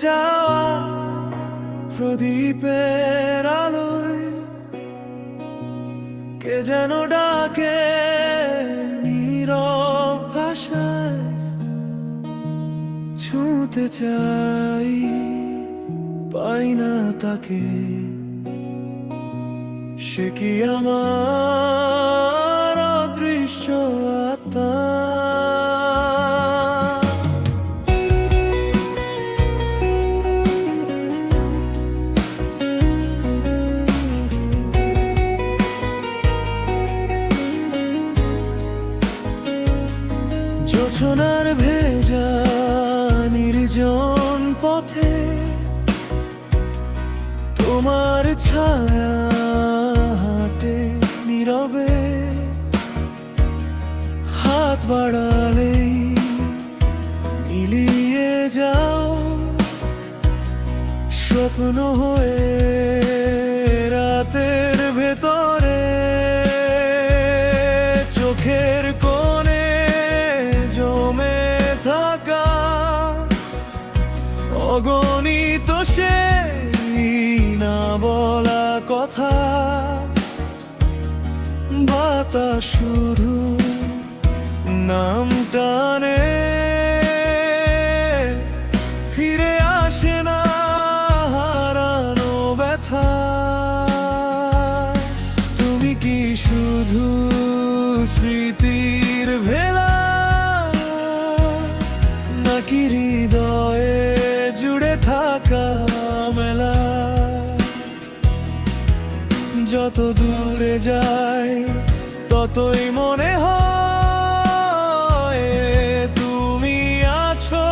যাওয়া প্রদীপের আলোয় কে যেন ডাকে নীরব ভাষায়। ছুঁতে চাই, পাই না তাকে, সে কি আমার অদৃশ্য আত্মা? জোছনার ভেজা নির্জন পথে তোমার ছায়া হাঁটে নীরবে। হাত বাড়ালেই মিলিয়ে যাও, স্বপ্ন হয়ে রাতের ভেতরে। চোখের কোণে জমে থাকা অগণিত সেই না বলা কথা। বাতাস শুধু নাম টানে, ফিরে আসে না হারানো ব্যথা। তুমি কি শুধু স্মৃতির ভেলা, নাকি হৃদয়ে জুড়ে থাকা মেলা? যত দূরে যায় ততই মনে হয় তুমি আছো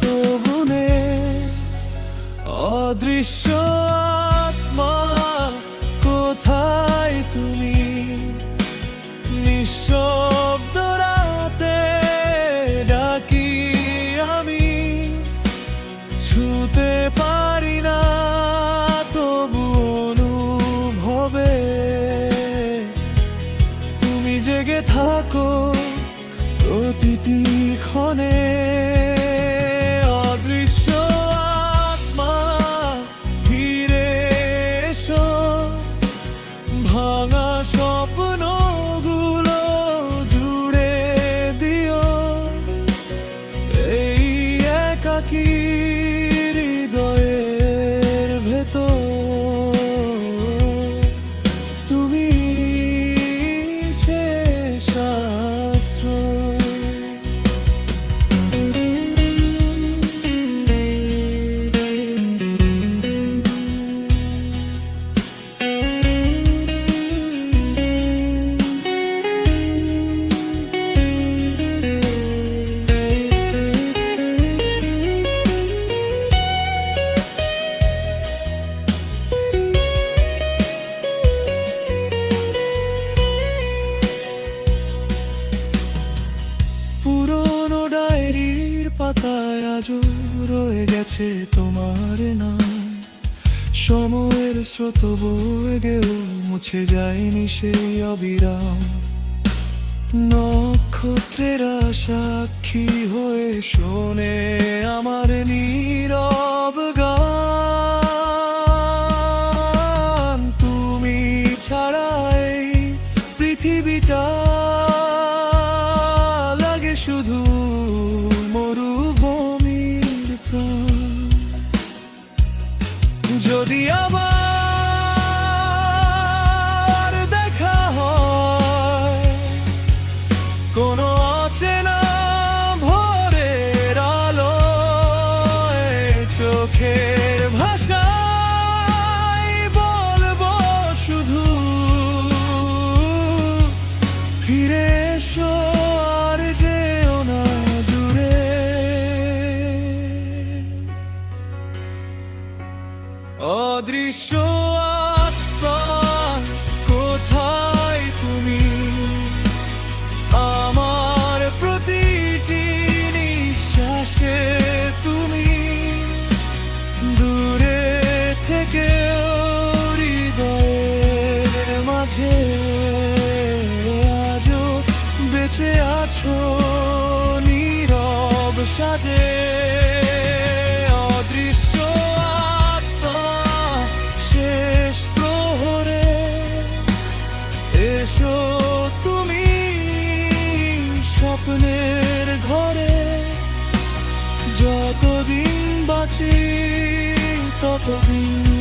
তবুনে। অদৃশ্য আত্মা কোথায় তুমি? নিঃশব্দ রাতে ডাকি আমি, ছুতে পারি না তবু অনুভবে তুমি জেগে থাকো প্রতিটি ক্ষণে। অদৃশ্য আত্মা ফিরে এসো, ভাঙা স্বপ্নগুলো জুড়ে দিও। এই একাকী হৃদয়ের ভেতর তুমি শেষ আশ্রয়। পুরনো ডায়েরির পাতায় আজও রয়ে গেছে তোমার নাম। সময়ের স্রোত বয়ে গেও মুছে যায়নি সেই অবিরাম। নক্ষত্রেরা সাক্ষী হয়ে শোনে আমার নীরব গান। তুমি ছাড়া এই পৃথিবীটা লাগে শুধু মরুভূমির প্রাণ। যদি আবার দেখা হয় কোনো অচেনা ভোরের আলোয়, চোখের ভাষায় বলবো শুধু ফিরে এসো, আর যেও না দূরে। অদৃশ্য আত্মা কোথায় তুমি? আমার প্রতিটি নিঃশ্বাসে তুমি দূরে থেকে হৃদয়ের মাঝে আজও বেঁচে আছো নীরব সাজে। বেঁচে ততদিন